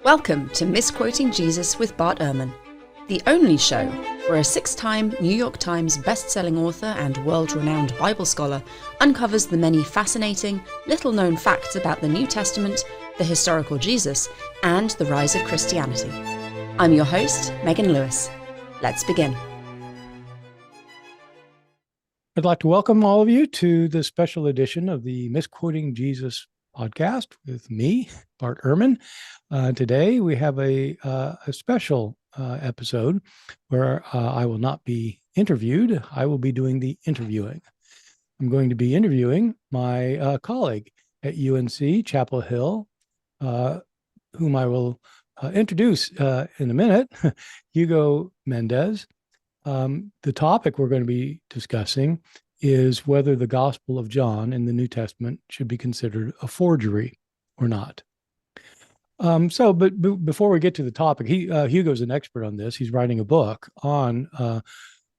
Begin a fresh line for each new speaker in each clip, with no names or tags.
Welcome to Misquoting Jesus with Bart Ehrman, the only show where a six-time New York Times best-selling author and world-renowned Bible scholar uncovers the many fascinating, little-known facts about the New Testament, the historical Jesus, and the rise of Christianity. I'm your host, Megan Lewis. Let's begin.
I'd like to welcome all of you to this special edition of the Misquoting Jesus podcast with me, Bart Ehrman. Today we have a special episode where I will not be interviewed. I will be doing the interviewing. I'm going to be interviewing my colleague at UNC, Chapel Hill, whom I will introduce in a minute, Hugo Mendez. The topic we're going to be discussing is whether the Gospel of John in the New Testament should be considered a forgery or not. But before we get to the topic, Hugo's an expert on this. He's writing a book on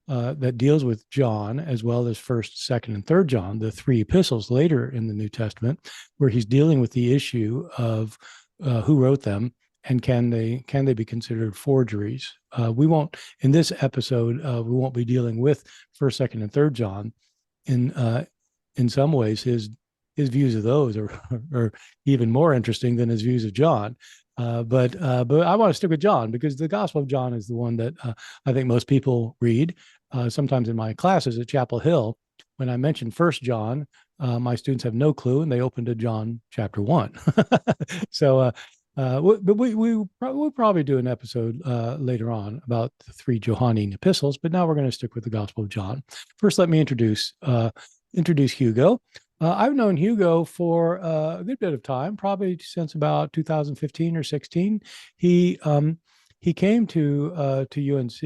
that deals with John, as well as 1st, 2nd, and 3rd John, the three epistles later in the New Testament, where he's dealing with the issue of who wrote them and can they be considered forgeries. We won't, in this episode, we won't be dealing with 1st, 2nd, and 3rd John. In some ways, his views of those are even more interesting than his views of John. But I want to stick with John because the Gospel of John is the one that I think most people read. Sometimes in my classes at Chapel Hill, when I mention 1st John, my students have no clue and they open to John chapter 1. So, but we'll probably do an episode later on about the three Johannine epistles, but now we're going to stick with the Gospel of John. First, let me introduce Hugo. I've known Hugo for a good bit of time, probably since about 2015 or 16. He came to UNC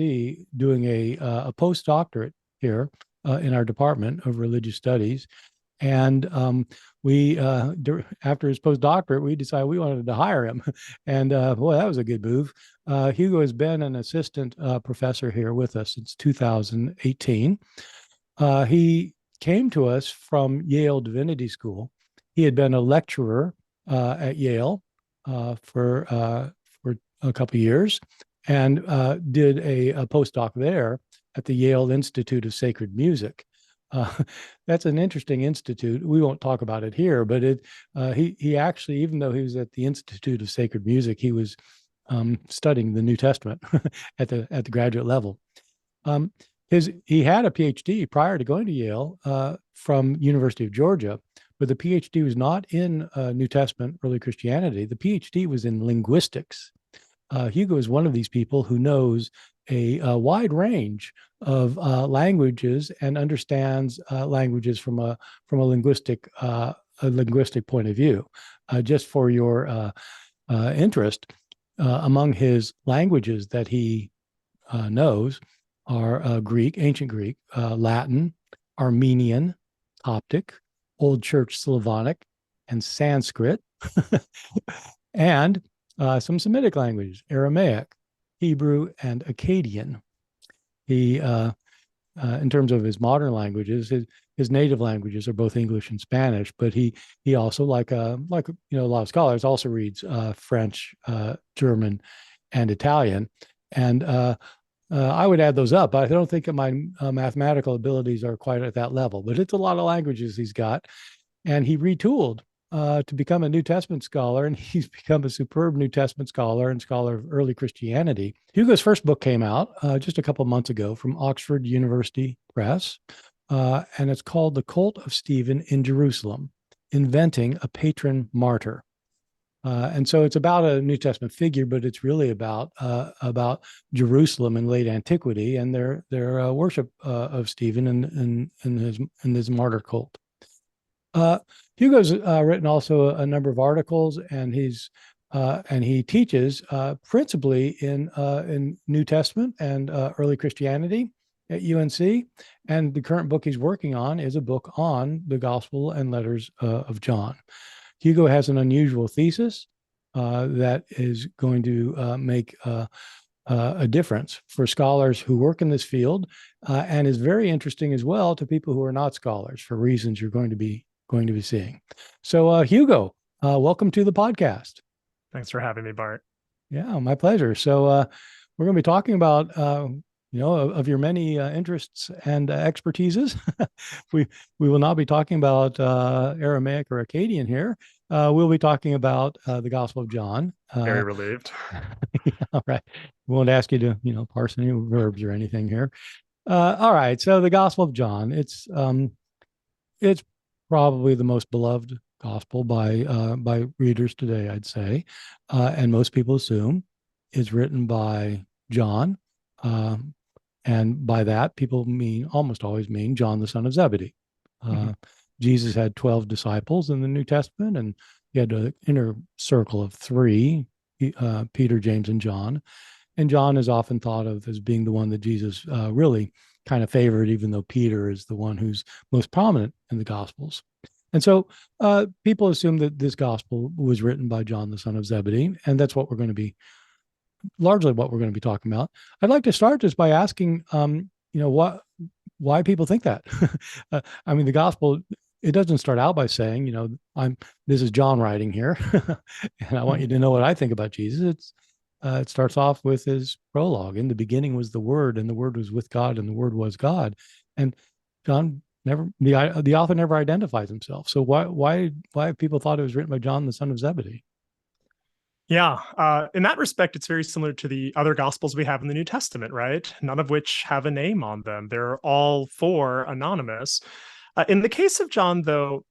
doing a postdoctorate here in our Department of Religious Studies. And we, after his postdoctorate, we decided we wanted to hire him. And boy, that was a good move. Hugo has been an assistant professor here with us since 2018. He came to us from Yale Divinity School. He had been a lecturer at Yale for a couple of years and did a postdoc there at the Yale Institute of Sacred Music. That's an interesting institute. We won't talk about it here, but he actually, even though he was at the Institute of Sacred Music, he was studying the New Testament at the graduate level. He had a PhD prior to going to Yale from University of Georgia, but the PhD was not in New Testament early Christianity. The PhD was in linguistics. Hugo is one of these people who knows a wide range of languages and understands languages from a linguistic point of view. Just for your interest, among his languages that he knows are Greek, ancient Greek, Latin, Armenian, Coptic, Old Church Slavonic, and Sanskrit, and some Semitic languages, Aramaic, Hebrew, and Akkadian. He, in terms of his modern languages, his native languages are both English and Spanish, but he also, like a lot of scholars, also reads French, German, and Italian. And I would add those up. I don't think that my mathematical abilities are quite at that level, but it's a lot of languages he's got. And he retooled to become a New Testament scholar, and he's become a superb New Testament scholar and scholar of early Christianity. Hugo's first book came out just a couple of months ago from Oxford University Press, and it's called The Cult of Stephen in Jerusalem, Inventing a Patron Martyr. And so it's about a New Testament figure, but it's really about Jerusalem in late antiquity and their worship of Stephen in his martyr cult. Hugo's written also a number of articles, and he teaches principally in New Testament and early Christianity at UNC. And the current book he's working on is a book on the Gospel and Letters of John. Hugo has an unusual thesis that is going to make a difference for scholars who work in this field, and is very interesting as well to people who are not scholars for reasons you're going to be seeing. So, Hugo, welcome to the podcast.
Thanks for having me, Bart.
Yeah, my pleasure. So we're going to be talking about of your many interests and expertises. we we will not be talking about Aramaic or Akkadian here. We'll be talking about the Gospel of John.
Very relieved.
Yeah, all right. We won't ask you to parse any verbs or anything here. All right. So the Gospel of John. It's probably the most beloved gospel by readers today, I'd say, and most people assume is written by John, and by that people almost always mean John the son of Zebedee.
Mhm.
Jesus had 12 disciples in the New Testament, and he had an inner circle of three: Peter, James, and John. And John is often thought of as being the one that Jesus really kind of favored, even though Peter is the one who's most prominent in the Gospels. And so people assume that this gospel was written by John, the son of Zebedee, and that's what we're going to be largely what we're going to be talking about. I'd like to start just by asking, why people think that. I mean, the gospel, it doesn't start out by saying, this is John writing here, and I want you to know what I think about Jesus. It starts off with his prologue. In the beginning was the Word, and the Word was with God, and the Word was God. And John never, the author never identifies himself. So why have people thought it was written by John, the son of Zebedee?
Yeah. In that respect, it's very similar to the other gospels we have in the New Testament, right? None of which have a name on them. They're all four anonymous. In the case of John, though,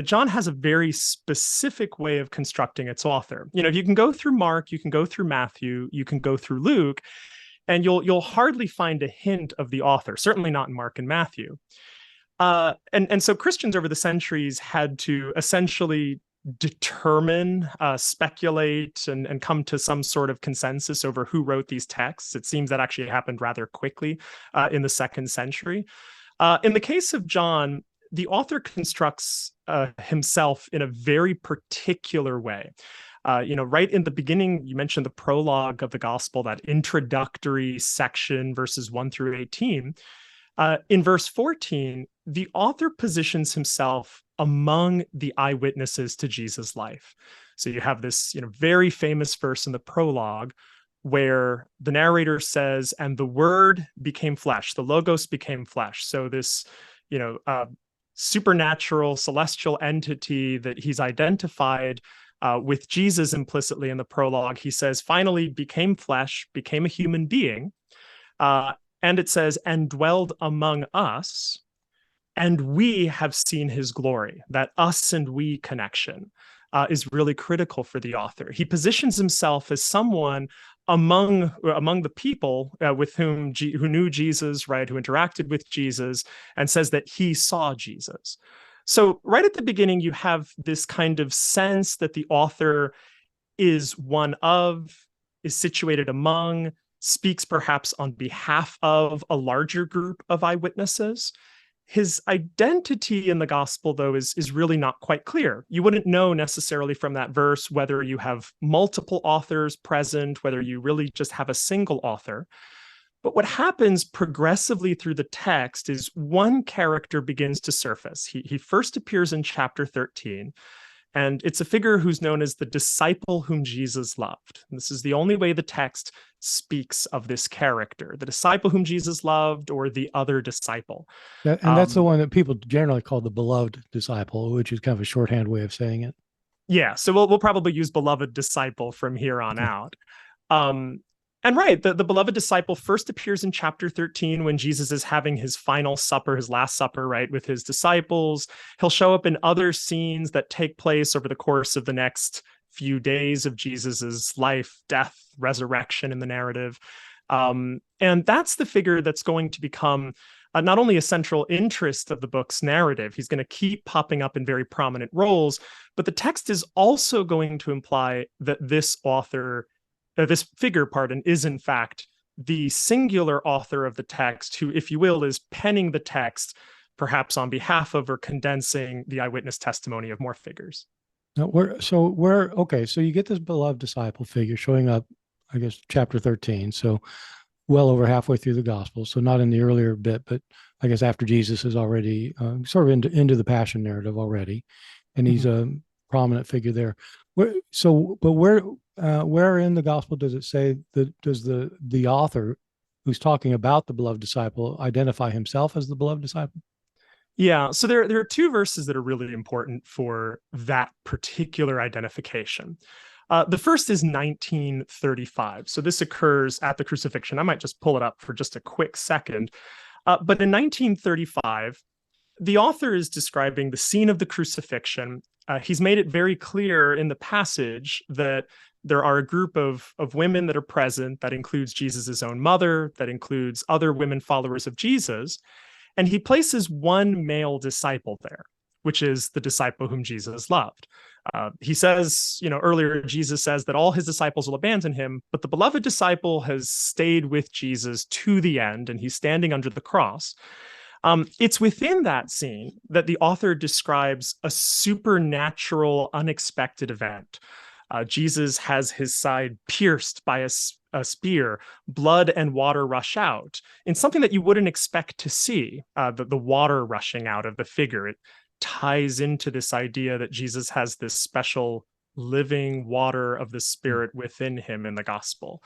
John has a very specific way of constructing its author. You can go through Mark, you can go through Matthew, you can go through Luke, and you'll hardly find a hint of the author. Certainly not in Mark and Matthew. And so Christians over the centuries had to essentially determine, speculate, and come to some sort of consensus over who wrote these texts. It seems that actually happened rather quickly in the second century. In the case of John, the author constructs himself in a very particular way. Right in the beginning, you mentioned the prologue of the gospel, that introductory section, verses 1 through 18. In verse 14, the author positions himself among the eyewitnesses to Jesus' life. So you have this, very famous verse in the prologue where the narrator says, "And the Word became flesh." The Logos became flesh. So this, supernatural, celestial entity that he's identified with Jesus implicitly in the prologue, he says, finally became flesh, became a human being. And it says, "and dwelled among us, and we have seen his glory." That us and we connection is really critical for the author. He positions himself as someone among the people with who knew Jesus, right, who interacted with Jesus, and says that he saw Jesus. So right at the beginning, you have this kind of sense that the author is situated among, speaks perhaps on behalf of a larger group of eyewitnesses. His identity in the gospel, though, is really not quite clear. You wouldn't know necessarily from that verse whether you have multiple authors present, whether you really just have a single author. But what happens progressively through the text is one character begins to surface. He first appears in chapter 13. And it's a figure who's known as the disciple whom Jesus loved. And this is the only way the text speaks of this character, the disciple whom Jesus loved, or the other disciple.
That's the one that people generally call the beloved disciple, which is kind of a shorthand way of saying it.
Yeah, so we'll probably use beloved disciple from here on out. And right, the beloved disciple first appears in chapter 13 when Jesus is having his final supper, his last supper, right, with his disciples. He'll show up in other scenes that take place over the course of the next few days of Jesus's life, death, resurrection in the narrative. And that's the figure that's going to become not only a central interest of the book's narrative, he's going to keep popping up in very prominent roles, but the text is also going to imply that this figure, is in fact the singular author of the text who, if you will, is penning the text, perhaps on behalf of or condensing the eyewitness testimony of more figures.
So you get this beloved disciple figure showing up, I guess, chapter 13. So well over halfway through the gospel. So not in the earlier bit, but I guess after Jesus is already sort of into the passion narrative already. And he's prominent figure there. But where in the gospel does it say that, does the author who's talking about the beloved disciple identify himself as the beloved disciple?
Yeah, so there are two verses that are really important for that particular identification. The first is 1935. So this occurs at the crucifixion. I might just pull it up for just a quick second. But in 1935, the author is describing the scene of the crucifixion. He's made it very clear in the passage that there are a group of women that are present. That includes Jesus's own mother, that includes other women followers of Jesus. And he places one male disciple there, which is the disciple whom Jesus loved. He says, earlier Jesus says that all his disciples will abandon him, but the beloved disciple has stayed with Jesus to the end, and he's standing under the cross. It's within that scene that the author describes a supernatural, unexpected event. Jesus has his side pierced by a spear, blood and water rush out in something that you wouldn't expect to see, the water rushing out of the figure. It ties into this idea that Jesus has this special living water of the Spirit within him in the gospel.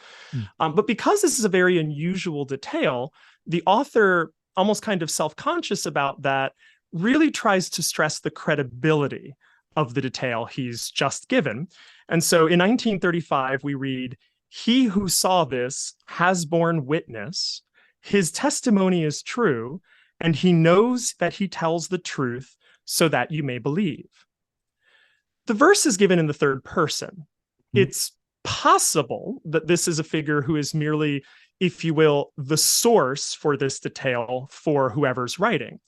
But because this is a very unusual detail, the author, almost kind of self-conscious about that, really tries to stress the credibility of the detail he's just given. And so in 1935, we read, "He who saw this has borne witness. His testimony is true, and he knows that he tells the truth so that you may believe." The verse is given in the third person. It's possible that this is a figure who is merely, if you will, the source for this detail for whoever's writing.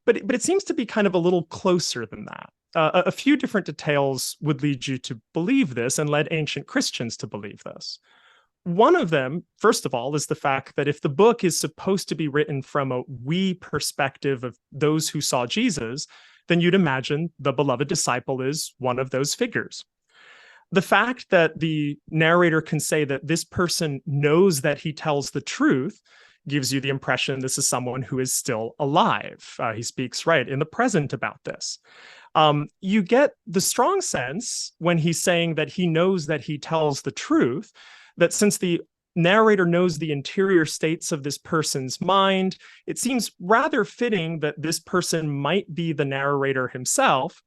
But it seems to be kind of a little closer than that. A few different details would lead you to believe this and led ancient Christians to believe this. One of them, first of all, is the fact that if the book is supposed to be written from a we perspective of those who saw Jesus, then you'd imagine the beloved disciple is one of those figures. The fact that the narrator can say that this person knows that he tells the truth gives you the impression this is someone who is still alive. He speaks right in the present about this. You get the strong sense when he's saying that he knows that he tells the truth, that since the narrator knows the interior states of this person's mind, it seems rather fitting that this person might be the narrator himself.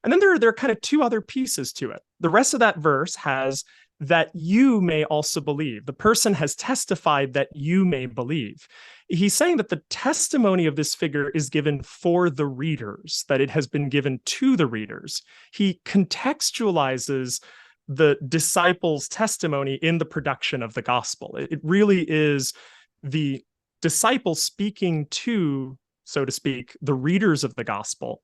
And then there are kind of two other pieces to it. The rest of that verse has that you may also believe. The person has testified that you may believe. He's saying that the testimony of this figure is given for the readers, that it has been given to the readers. He contextualizes the disciples' testimony in the production of the gospel. It really is the disciples speaking to, so to speak, the readers of the gospel.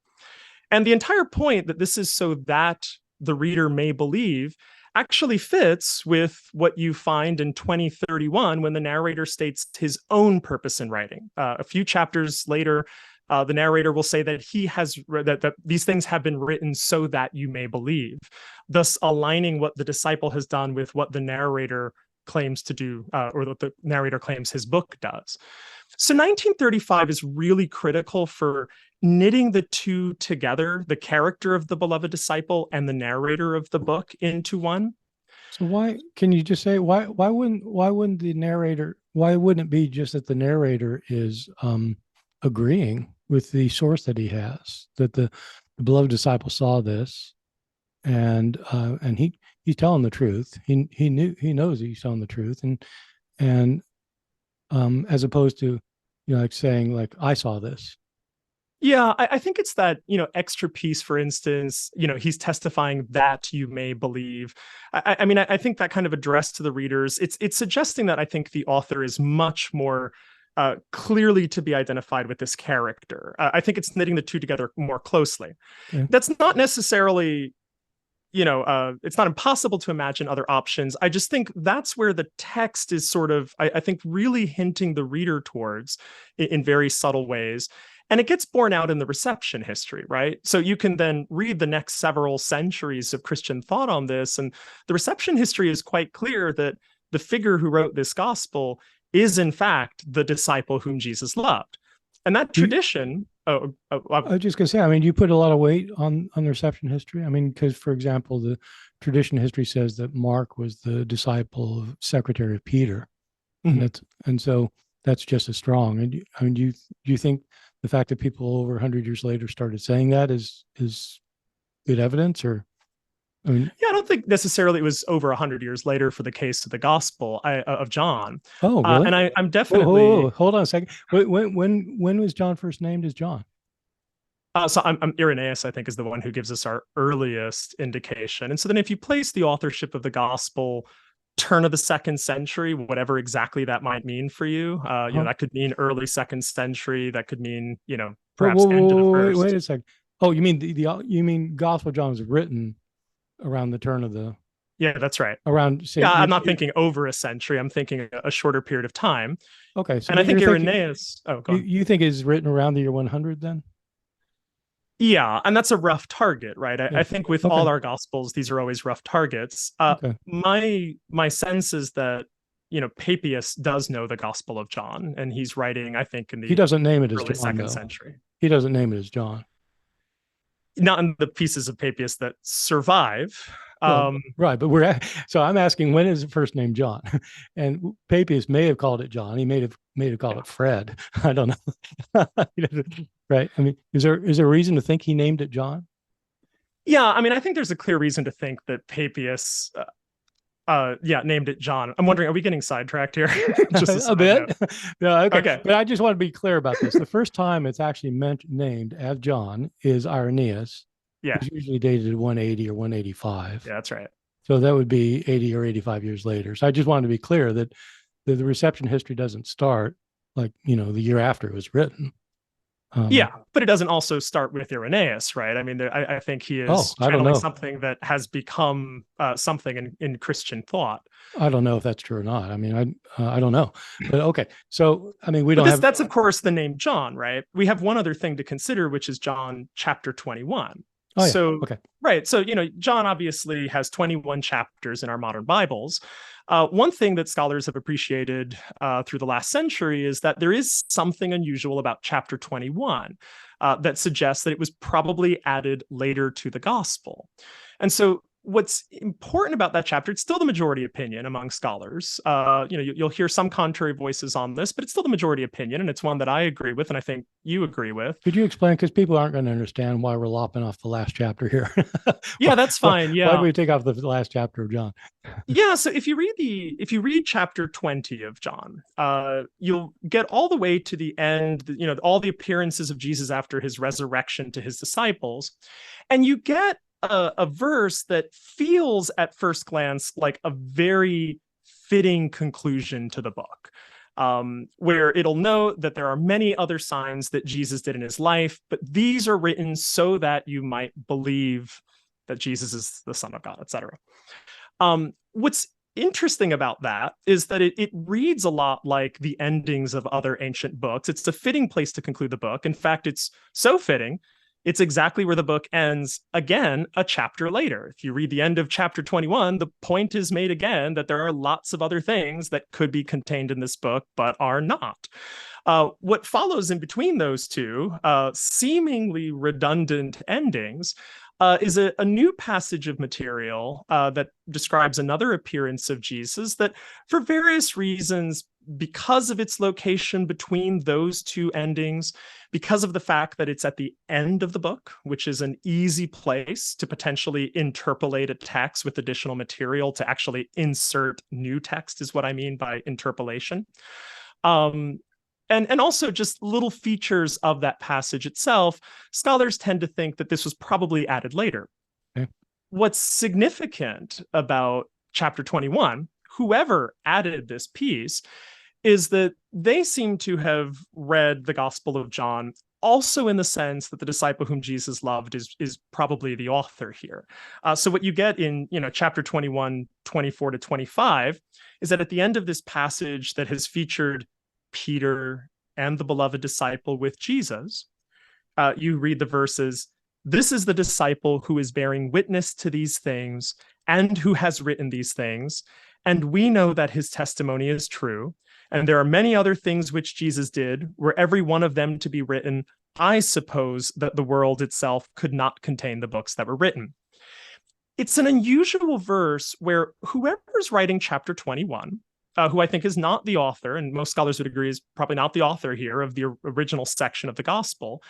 And the entire point that this is so that the reader may believe actually fits with what you find in 2031 when the narrator states his own purpose in writing. A few chapters later, the narrator will say that he has that these things have been written so that you may believe, thus aligning what the disciple has done with what the narrator claims to do, or what the narrator claims his book does. So 1935 is really critical for knitting the two together, the character of the beloved disciple and the narrator of the book into one.
So why, can you just say, why wouldn't the narrator, why wouldn't it be just that the narrator is agreeing with the source that he has, that the beloved disciple saw this and he's telling the truth. He knows he's telling the truth, and as opposed to, like saying, like, I saw this.
Yeah, I think it's that, extra piece, for instance, he's testifying that you may believe. I mean, I think that kind of addressed to the readers, it's suggesting that I think the author is much more clearly to be identified with this character. I think it's knitting the two together more closely. Yeah. That's not necessarily, it's not impossible to imagine other options. I just think that's where the text is sort of, I think, really hinting the reader towards in very subtle ways. And it gets borne out in the reception history, right? So you can then read the next several centuries of Christian thought on this. And the reception history is quite clear that the figure who wrote this gospel is, in fact, the disciple whom Jesus loved. And that tradition
I was just going to say, I mean, you put a lot of weight on the reception history. I mean, because, for example, the tradition history says that Mark was the disciple of secretary of Peter,
Mhm.
and so that's just as strong. And I mean, do you think the fact that people over 100 years later started saying that is good evidence, or I mean,
Yeah, I don't think necessarily it was over 100 years later for the case of the Gospel of John.
oh, really?
And I'm
Whoa,
definitely
hold on a second. When was John first named as John?
so I'm Irenaeus, I think, is the one who gives us our earliest indication. And so then if you place the authorship of the Gospel turn of the second century, whatever exactly that might mean for you,
Huh?
that could mean early second century, that could mean,
Whoa,
perhaps end of the
wait
first.
a second. Oh, you mean you mean Gospel of John was written around the turn of the
Yeah, that's right.
around say
Yeah, I'm not thinking over a century. I'm thinking a shorter period of time.
okay, so
And I
but
think
you're thinking
Irenaeus, oh, go
you
on.
you think it's written around the year 100 then?
Yeah, and that's a rough target, right? I
Yeah.
think with
Okay.
all our gospels, these are always rough targets.
Okay.
My sense is that Papias does know the Gospel of John, and he's writing, I think, in
He
the
doesn't name it as
early
John
second
though.
century.
He doesn't name it as John.
Not in the pieces of Papias that survive.
Well,
Um,
right, but so I'm asking when is the first name John? And Papias may have called it John. He may have called
yeah,
it Fred. I don't know. Right. I mean, is there a reason to think he named it John?
yeah. I mean, I think there's a clear reason to think that Papias, named it John. I'm wondering, are we getting sidetracked here? Just a
A
side note.
bit. Yeah, okay.
Okay.
But I just want to be clear about this. The first time it's actually named as John is Irenaeus,
Yeah.
who's usually dated 180 or 185.
Yeah, that's right.
So that would be 80 or 85 years later. So I just wanted to be clear that the reception history doesn't start like, the year after it was written.
Yeah, but it doesn't also start with Irenaeus, right? I mean, I think he
Oh,
is
I don't
channeling
know.
something that has become something in Christian thought.
I don't know if that's true or not. I mean, I don't know. But okay. So, I mean, we
But
don't have.
that's of course the name John, right? We have one other thing to consider, which is John chapter 21.
Oh, yeah.
So,
Okay.
right. So, John obviously has 21 chapters in our modern Bibles. One thing that scholars have appreciated through the last century is that there is something unusual about chapter 21 that suggests that it was probably added later to the gospel. And so, what's important about that chapter, it's still the majority opinion among scholars. You'll hear some contrary voices on this, but it's still the majority opinion, and it's one that I agree with, and I think you agree with.
Could you explain? Because people aren't going to understand why we're lopping off the last chapter here.
Yeah, that's fine.
Why do
Yeah.
we take off the last chapter of John?
Yeah, so if you read chapter 20 of John, you'll get all the way to the end, all the appearances of Jesus after his resurrection to his disciples, and you get a verse that feels at first glance like a very fitting conclusion to the book. Where it'll note that there are many other signs that Jesus did in his life, but these are written so that you might believe that Jesus is the Son of God, etc. What's interesting about that is that it reads a lot like the endings of other ancient books. It's a fitting place to conclude the book. In fact, it's so fitting, it's exactly where the book ends again a chapter later. If you read the end of chapter 21, the point is made again that there are lots of other things that could be contained in this book, but are not. What follows in between those two seemingly redundant endings is a new passage of material that describes another appearance of Jesus that, for various reasons, because of its location between those two endings, because of the fact that it's at the end of the book, which is an easy place to potentially interpolate a text with additional material to actually insert new text, is what I mean by interpolation. And also just little features of that passage itself, scholars tend to think that this was probably added later.
Okay.
What's significant about chapter 21, whoever added this piece, is that they seem to have read the Gospel of John also in the sense that the disciple whom Jesus loved is probably the author here. So what you get in chapter 21, 24 to 25 is that at the end of this passage that has featured Peter and the beloved disciple with Jesus, you read the verses, "This is the disciple who is bearing witness to these things and who has written these things, and we know that his testimony is true. And there are many other things which Jesus did, were every one of them to be written, I suppose that the world itself could not contain the books that were written. It's an unusual verse where whoever's writing chapter 21, who I think is not the author, and most scholars would agree is probably not the author here of the original section of the gospel,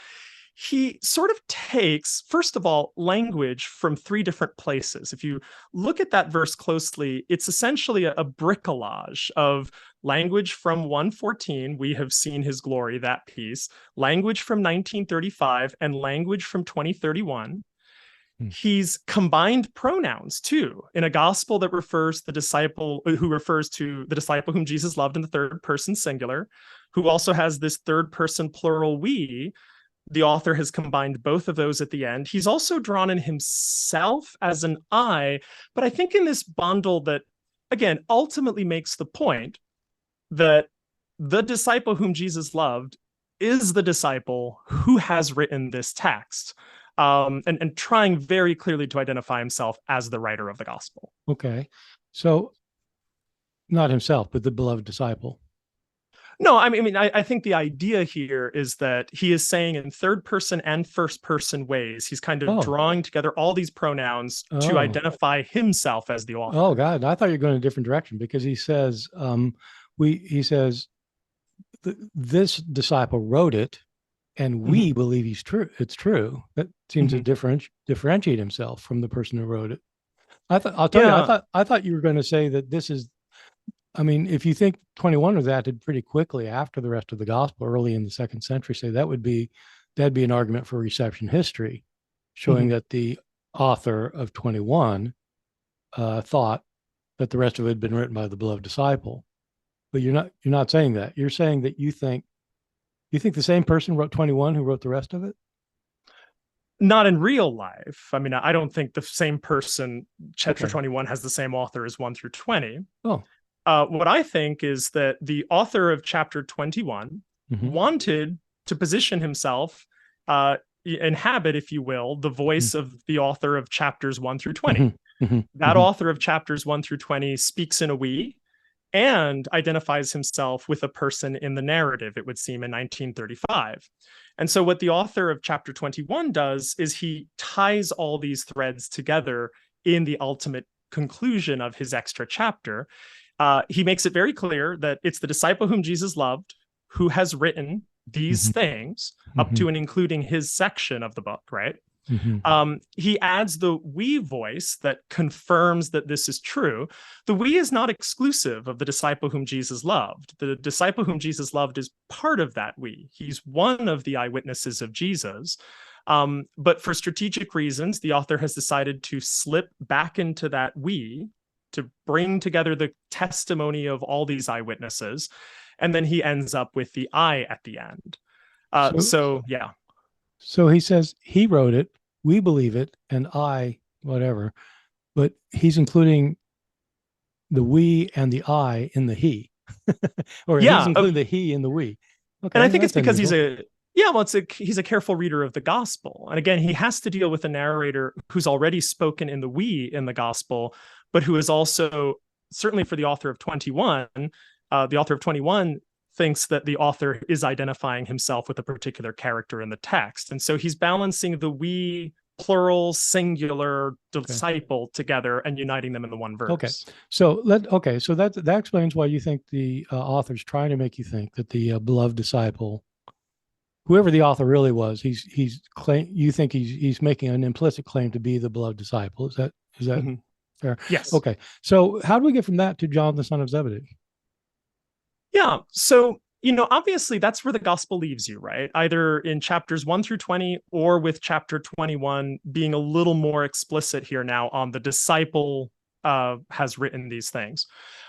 he sort of takes, first of all, language from three different places. If you look at that verse closely, it's essentially a bricolage of language from 114, we have seen his glory, that piece, language from 1935, and language from 2031. He's combined pronouns too in a gospel that refers to the disciple whom Jesus loved in the third person singular, who also has this third person plural we. The author has combined both of those at the end. He's also drawn in himself as an I, but I think in this bundle that, again, ultimately makes the point that the disciple whom Jesus loved is the disciple who has written this text, and trying very clearly to identify himself as the writer of the gospel.
Okay. So not himself, but the beloved disciple.
No, I think the idea here is that he is saying in third person and first person ways, he's kind of drawing together all these pronouns to identify himself as the author.
Oh, God. I thought you were going a different direction, because he says, this disciple wrote it, and we believe it's true. That seems to differentiate himself from the person who wrote it. I thought you were going to say that this is, if you think 21 was added pretty quickly after the rest of the gospel, early in the 2nd century, say that'd be an argument for reception history, showing that the author of 21 thought that the rest of it had been written by the beloved disciple. But you're not saying that. You're saying that you think the same person wrote 21 who wrote the rest of it?
Not in real life. I don't think the same person, chapter 21, has the same author as 1 through 20.
Oh.
What I think is that the author of chapter 21 wanted to position himself, inhabit, if you will, the voice of the author of chapters 1 through 20. That author of chapters 1 through 20 speaks in a we and identifies himself with a person in the narrative, it would seem, in 1935. And so what the author of chapter 21 does is he ties all these threads together in the ultimate conclusion of his extra chapter. He makes it very clear that it's the disciple whom Jesus loved who has written these things up to and including his section of the book, right? He adds the we voice that confirms that this is true. The we is not exclusive of the disciple whom Jesus loved. The disciple whom Jesus loved is part of that we. He's one of the eyewitnesses of Jesus. But for strategic reasons, the author has decided to slip back into that we to bring together the testimony of all these eyewitnesses. And then he ends up with the I at the end. Yeah.
So he says he wrote it, we believe it, and I, whatever, but he's including the we and the I in the he, or he's including the he in the we. Okay,
and I think it's because he's a careful reader of the gospel. And again, he has to deal with a narrator who's already spoken in the we in the gospel, but who is also, certainly for the author of 21, thinks that the author is identifying himself with a particular character in the text. And so he's balancing the we, plural, singular, disciple together and uniting them in the one verse.
Okay. So that explains why you think the author's trying to make you think that the beloved disciple, whoever the author really was, you think he's making an implicit claim to be the beloved disciple. Is that fair?
Yes.
Okay. So how do we get from that to John, the son of Zebedee?
Yeah. So, obviously that's where the gospel leaves you, right? Either in chapters 1 through 20 or with chapter 21 being a little more explicit here now on the disciple has written these things.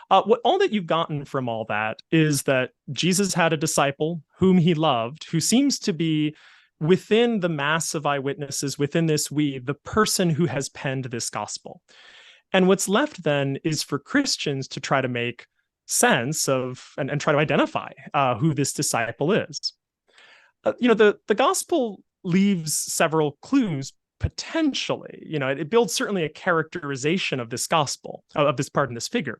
All that you've gotten from all that is that Jesus had a disciple whom he loved, who seems to be within the mass of eyewitnesses, within this we, the person who has penned this gospel. And what's left then is for Christians to try to make sense of and try to identify who this disciple is. The gospel leaves several clues potentially. It builds certainly a characterization of this gospel, this figure.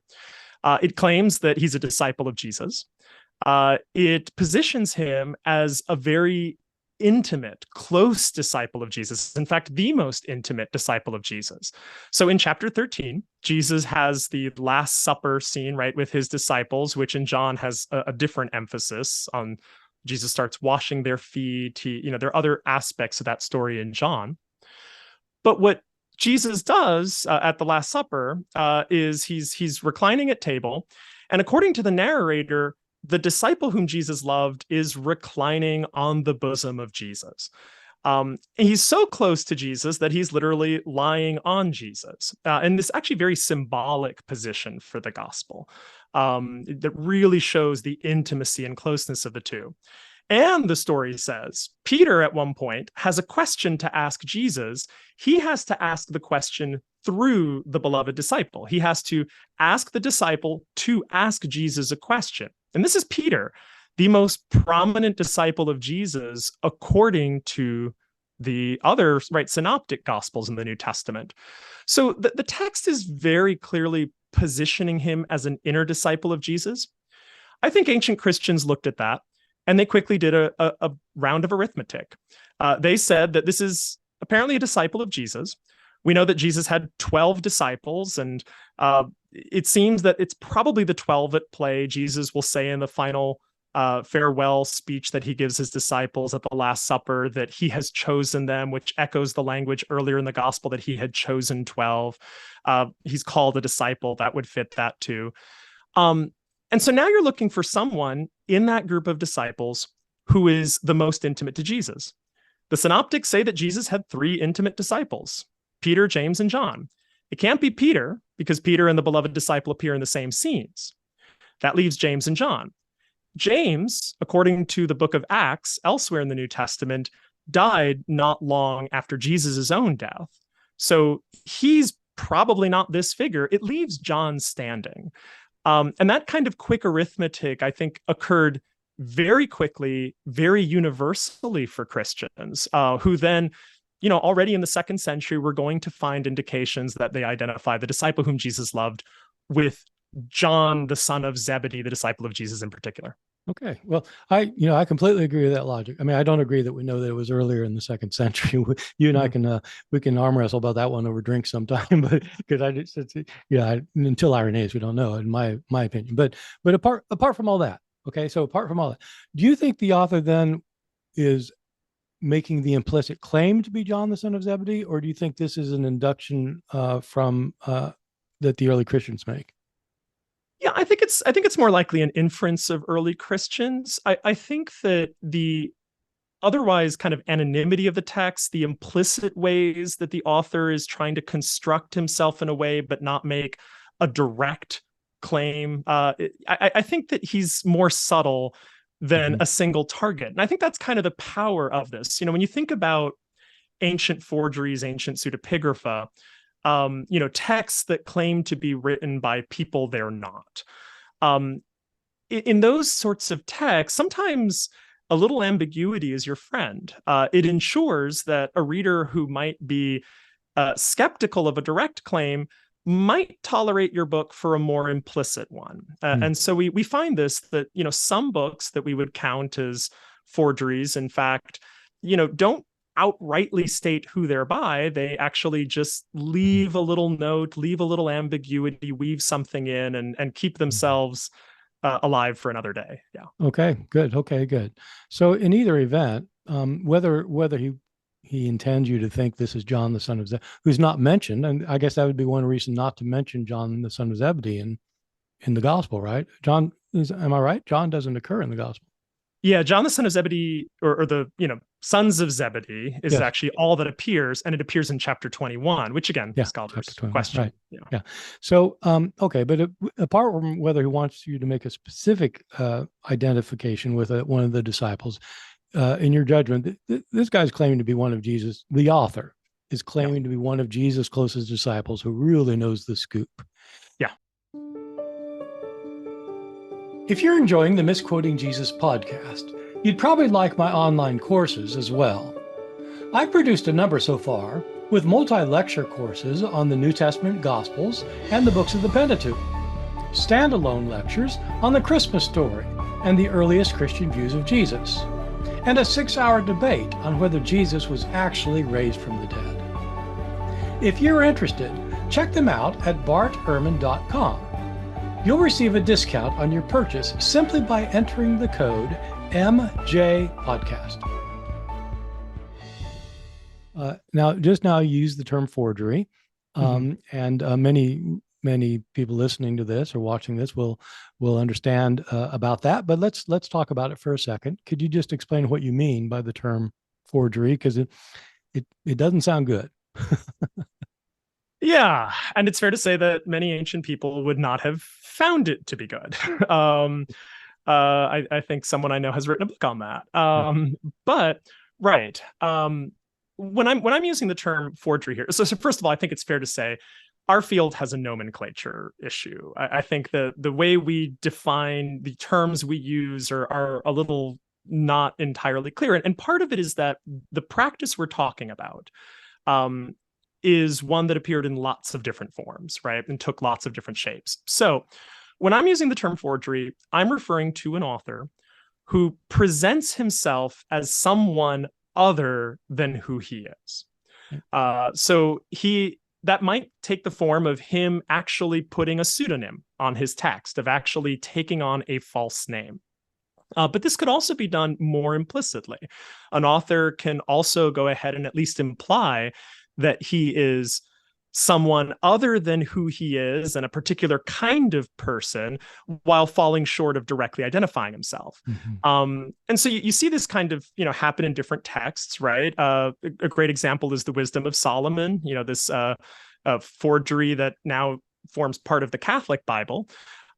It claims that he's a disciple of Jesus. It positions him as a very intimate, close disciple of Jesus. In fact, the most intimate disciple of Jesus. So in chapter 13, Jesus has the Last Supper scene, right, with his disciples, which in John has a different emphasis on. Jesus starts washing their feet. There are other aspects of that story in John. But what Jesus does at the Last Supper is he's reclining at table, and according to the narrator, the disciple whom Jesus loved is reclining on the bosom of Jesus. He's so close to Jesus that he's literally lying on Jesus. And this actually very symbolic position for the gospel that really shows the intimacy and closeness of the two. And the story says Peter at one point has a question to ask Jesus. He has to ask the question through the beloved disciple. He has to ask the disciple to ask Jesus a question. And this is Peter, the most prominent disciple of Jesus, according to the other synoptic gospels in the New Testament. So the text is very clearly positioning him as an inner disciple of Jesus. I think ancient Christians looked at that and they quickly did a round of arithmetic. They said that this is apparently a disciple of Jesus. We know that Jesus had 12 disciples, and it seems that it's probably the 12 at play. Jesus will say in the final farewell speech that he gives his disciples at the Last Supper that he has chosen them, which echoes the language earlier in the gospel that he had chosen 12. He's called a disciple. That would fit that too. And so now you're looking for someone in that group of disciples who is the most intimate to Jesus. The synoptics say that Jesus had 3 intimate disciples, Peter, James, and John. It can't be Peter, because Peter and the beloved disciple appear in the same scenes. That leaves James and John. James, according to the book of Acts, elsewhere in the New Testament, died not long after Jesus' own death. So he's probably not this figure. It leaves John standing. And that kind of quick arithmetic, I think, occurred very quickly, very universally for Christians, who then, already in the 2nd century, were going to find indications that they identify the disciple whom Jesus loved with John, the son of Zebedee, the disciple of Jesus in particular.
Okay. Well, I completely agree with that logic. I mean, I don't agree that we know that it was earlier in the 2nd century. You and I can, we can arm wrestle about that one over drinks sometime, but because until Irenaeus, we don't know, in my opinion. But apart from all that, okay. So apart from all that, do you think the author then is making the implicit claim to be John, the son of Zebedee, or do you think this is an induction from that the early Christians make?
Yeah, I think it's more likely an inference of early Christians. I think that the otherwise kind of anonymity of the text, the implicit ways that the author is trying to construct himself in a way but not make a direct claim, I think that he's more subtle than a single target. And I think that's kind of the power of this. When you think about ancient forgeries, ancient pseudepigrapha, texts that claim to be written by people they're not. In those sorts of texts, sometimes a little ambiguity is your friend. It ensures that a reader who might be skeptical of a direct claim might tolerate your book for a more implicit one. And so we find this, that, some books that we would count as forgeries, in fact, don't outrightly state who they're by. They actually just leave a little note, leave a little ambiguity, weave something in, and keep themselves alive for another day. Yeah.
Okay, good. So in either event, whether he intends you to think this is John, the son of Zebedee, who's not mentioned, and I guess that would be one reason not to mention John, the son of Zebedee in the gospel, right? Am I right? John doesn't occur in the gospel.
Yeah, John, the son of Zebedee, or the sons of Zebedee, is actually all that appears, and it appears in chapter 21, which again, scholars question.
Right. Yeah. So, okay, but apart from whether he wants you to make a specific identification with one of the disciples, in your judgment, this guy's claiming to be one of Jesus. The author is claiming to be one of Jesus' closest disciples who really knows the scoop.
Yeah.
If you're enjoying the Misquoting Jesus podcast, you'd probably like my online courses as well. I've produced a number so far, with multi-lecture courses on the New Testament Gospels and the books of the Pentateuch, standalone lectures on the Christmas story and the earliest Christian views of Jesus, and a 6-hour debate on whether Jesus was actually raised from the dead. If you're interested, check them out at barterman.com. You'll receive a discount on your purchase simply by entering the code MJPodcast. Now you use the term forgery, and many people listening to this or watching this will understand about that. But let's talk about it for a second. Could you just explain what you mean by the term forgery? Because it doesn't sound good.
Yeah, and it's fair to say that many ancient people would not have found it to be good. I think someone I know has written a book on that. But right, when I'm using the term forgery here, so first of all, I think it's fair to say our field has a nomenclature issue. I think the way we define the terms we use are a little not entirely clear, and part of it is that the practice we're talking about is one that appeared in lots of different forms, right? And took lots of different shapes. So when I'm using the term forgery, I'm referring to an author who presents himself as someone other than who he is. So that might take the form of him actually putting a pseudonym on his text, of actually taking on a false name. But this could also be done more implicitly. An author can also go ahead and at least imply that he is someone other than who he is and a particular kind of person, while falling short of directly identifying himself. And so you see this kind of happen in different texts, right? A great example is the Wisdom of Solomon, this forgery that now forms part of the Catholic Bible.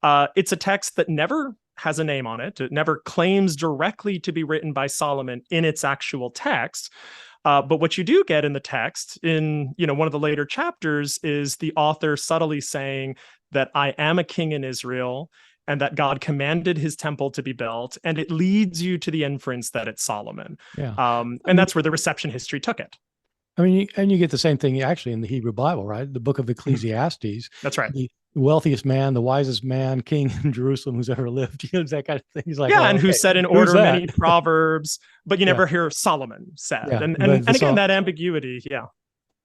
It's a text that never has a name on it. It never claims directly to be written by Solomon in its actual text. But what you do get in the text, in one of the later chapters, is the author subtly saying that I am a king in Israel, and that God commanded his temple to be built, and it leads you to the inference that it's Solomon.
Yeah.
And that's where the reception history took it.
I mean, and you get the same thing actually in the Hebrew Bible, right? The book of Ecclesiastes.
That's right.
The wealthiest man, the wisest man, king in Jerusalem who's ever lived. That kind of thing. He's like,
and who said in order many proverbs, but you never hear Solomon said.
Yeah,
and again, that ambiguity. Yeah.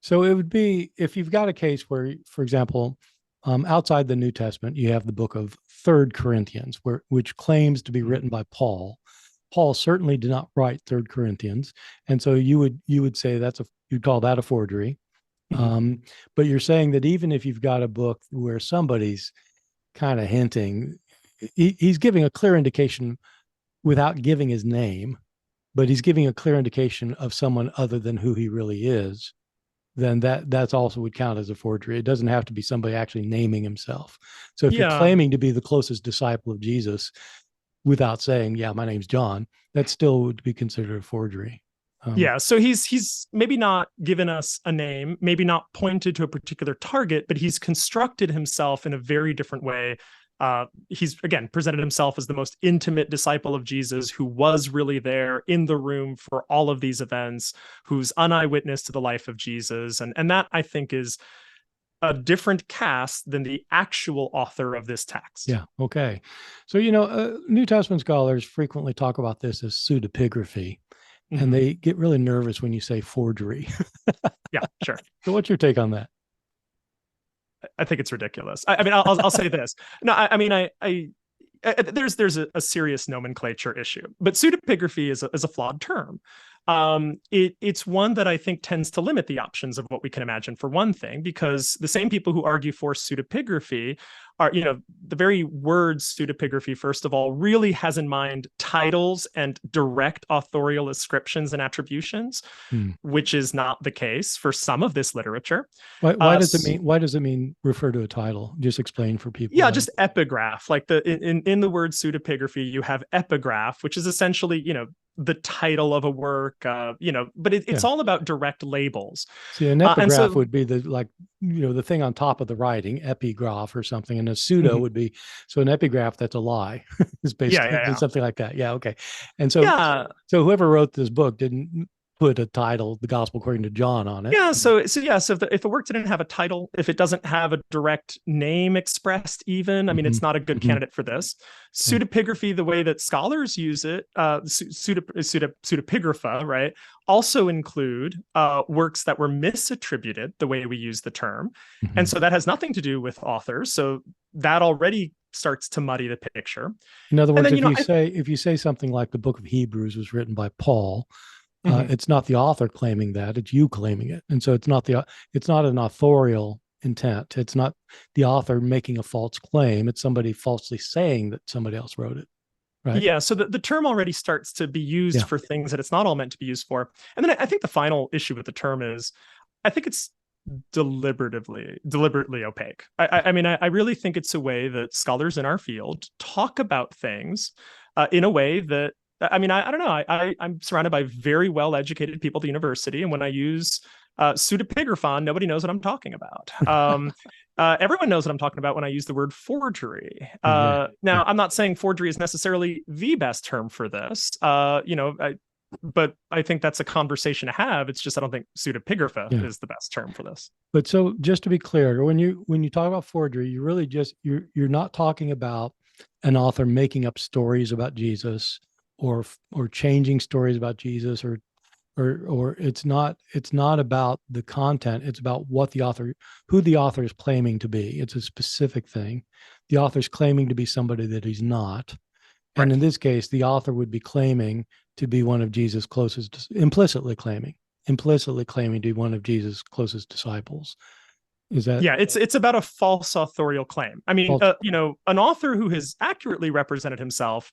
So it would be, if you've got a case where, for example, outside the New Testament, you have the book of 3rd Corinthians, which claims to be written by Paul. Paul certainly did not write 3rd Corinthians, and so you would say you'd call that a forgery. But you're saying that even if you've got a book where somebody's kind of hinting, he's giving a clear indication without giving his name, but he's giving a clear indication of someone other than who he really is, then that's also would count as a forgery. It doesn't have to be somebody actually naming himself. So if you're claiming to be the closest disciple of Jesus without saying, yeah, my name's John, that still would be considered a forgery.
So he's maybe not given us a name, maybe not pointed to a particular target, but he's constructed himself in a very different way. He's, again, presented himself as the most intimate disciple of Jesus, who was really there in the room for all of these events, who's an eyewitness to the life of Jesus. And that, I think, is a different cast than the actual author of this text.
Yeah. Okay. So, New Testament scholars frequently talk about this as pseudepigraphy. And they get really nervous when you say forgery.
Yeah, sure.
So what's your take on that?
I think it's ridiculous. I mean, I'll say this. No, I mean, there's a serious nomenclature issue, but pseudepigraphy is a flawed term. It's one that I think tends to limit the options of what we can imagine, for one thing, because the same people who argue for pseudepigraphy are, the very word pseudepigraphy, first of all, really has in mind titles and direct authorial ascriptions and attributions, which is not the case for some of this literature.
Why does it mean refer to a title? Just explain for people.
Yeah, just epigraph. Like in the word pseudepigraphy, you have epigraph, which is essentially, the title of a work, but it's all about direct labels.
See, an epigraph would be the thing on top of the writing, epigraph or something, and a pseudo would be, so an epigraph, that's a lie. It's basically something like that. Yeah. Okay. And so whoever wrote this book didn't put a title, the Gospel according to John, on it.
Yeah. So if the work didn't have a title, if it doesn't have a direct name expressed, even, I mean, it's not a good candidate for this. Pseudepigraphy, the way that scholars use it, pseudepigrapha, right, also include works that were misattributed, the way we use the term. And so that has nothing to do with authors. So that already starts to muddy the picture.
In other words, if you say something like the book of Hebrews was written by Paul, it's not the author claiming that, it's you claiming it. And so it's not an authorial intent. It's not the author making a false claim. It's somebody falsely saying that somebody else wrote it. Right.
Yeah. So the term already starts to be used for things that it's not all meant to be used for. And then I think the final issue with the term is, I think it's deliberately opaque. I mean, I really think it's a way that scholars in our field talk about things in a way that, I mean, I don't know. I'm surrounded by very well-educated people at the university, and when I use pseudepigraphon, nobody knows what I'm talking about. Everyone knows what I'm talking about when I use the word forgery. Now, I'm not saying forgery is necessarily the best term for this. But I think that's a conversation to have. It's just I don't think pseudepigrapha is the best term for this.
But so just to be clear, when you talk about forgery, you really just you're not talking about an author making up stories about Jesus or changing stories about Jesus or it's not about the content. It's about who the author is claiming to be. It's a specific thing. The author's claiming to be somebody that he's not. Right. And in this case, the author would be claiming to be one of Jesus' closest, implicitly claiming to be one of Jesus' closest disciples. Is that?
Yeah, it's about a false authorial claim. I mean, an author who has accurately represented himself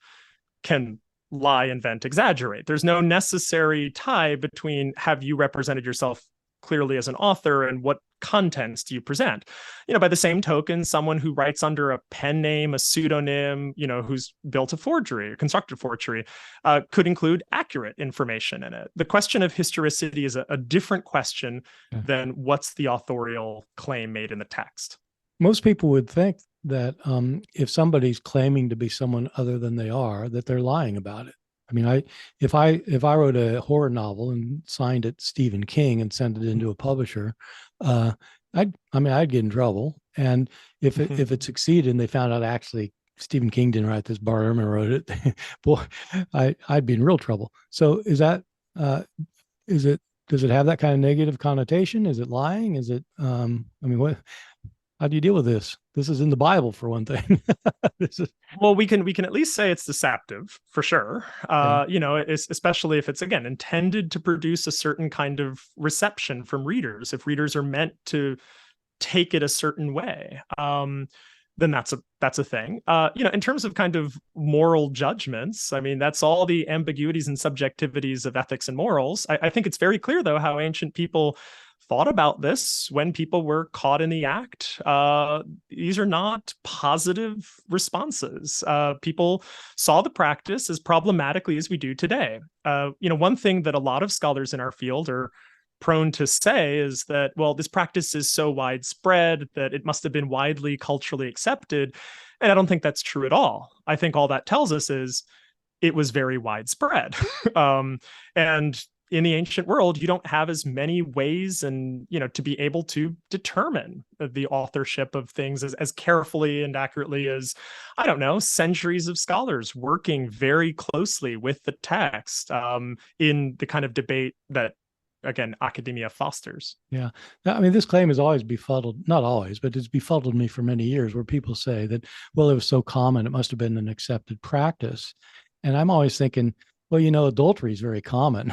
can lie, invent, exaggerate. There's no necessary tie between have you represented yourself clearly as an author and what contents do you present. By the same token, someone who writes under a pen name, a pseudonym, who's built a forgery or constructed forgery could include accurate information in it. The question of historicity is a different question than what's the authorial claim made in the text.
Most people would think that if somebody's claiming to be someone other than they are, that they're lying about it. I mean, if I wrote a horror novel and signed it Stephen King and sent it into a publisher, I'd get in trouble. And if it succeeded and they found out actually Stephen King didn't write this, Bart Ehrman wrote it, boy, I'd be in real trouble. So does it have that kind of negative connotation? Is it lying? Is it how do you deal with this? This is in the Bible, for one thing.
Well, we can at least say it's deceptive for sure. Especially if it's, again, intended to produce a certain kind of reception from readers. If readers are meant to take it a certain way, then that's a thing. In terms of kind of moral judgments, I mean, that's all the ambiguities and subjectivities of ethics and morals. I think it's very clear, though, how ancient people thought about this when people were caught in the act. These are not positive responses. People saw the practice as problematically as we do today. One thing that a lot of scholars in our field are prone to say is that, well, this practice is so widespread that it must have been widely culturally accepted. And I don't think that's true at all. I think all that tells us is it was very widespread. And in the ancient world, you don't have as many ways and, to be able to determine the authorship of things as carefully and accurately as, I don't know, centuries of scholars working very closely with the text in the kind of debate that, again, academia fosters.
Yeah. I mean, this claim has always befuddled, not always, but it's befuddled me for many years, where people say that, well, it was so common, it must have been an accepted practice. And I'm always thinking, well, adultery is very common.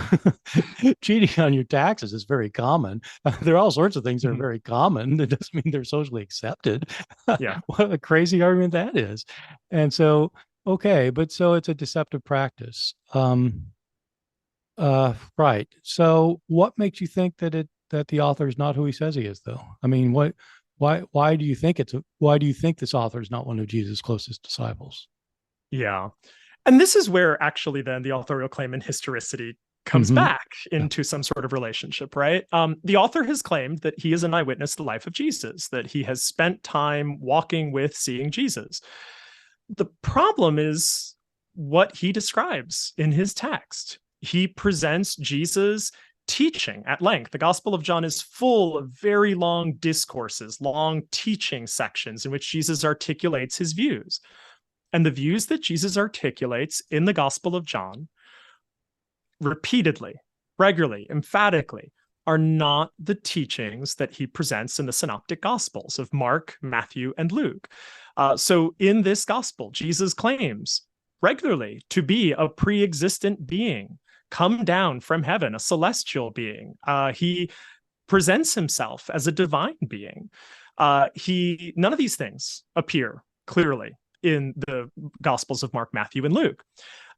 Cheating on your taxes is very common. There are all sorts of things that are very common. That doesn't mean they're socially accepted.
Yeah.
What a crazy argument that is. And so, okay, but so it's a deceptive practice. Right. So what makes you think that the author is not who he says he is, though? I mean, why do you think this author is not one of Jesus' closest disciples?
Yeah. And this is where actually then the authorial claim and historicity comes back into some sort of relationship, right? The author has claimed that he is an eyewitness to the life of Jesus, that he has spent time walking with, seeing Jesus. The problem is what he describes in his text. He presents Jesus teaching at length. The Gospel of John is full of very long discourses, long teaching sections in which Jesus articulates his views. And the views that Jesus articulates in the Gospel of John repeatedly, regularly, emphatically, are not the teachings that he presents in the synoptic Gospels of Mark, Matthew, and Luke. So in this Gospel, Jesus claims regularly to be a pre-existent being, come down from heaven, a celestial being. He presents himself as a divine being. None of these things appear clearly in the Gospels of Mark, Matthew, and Luke.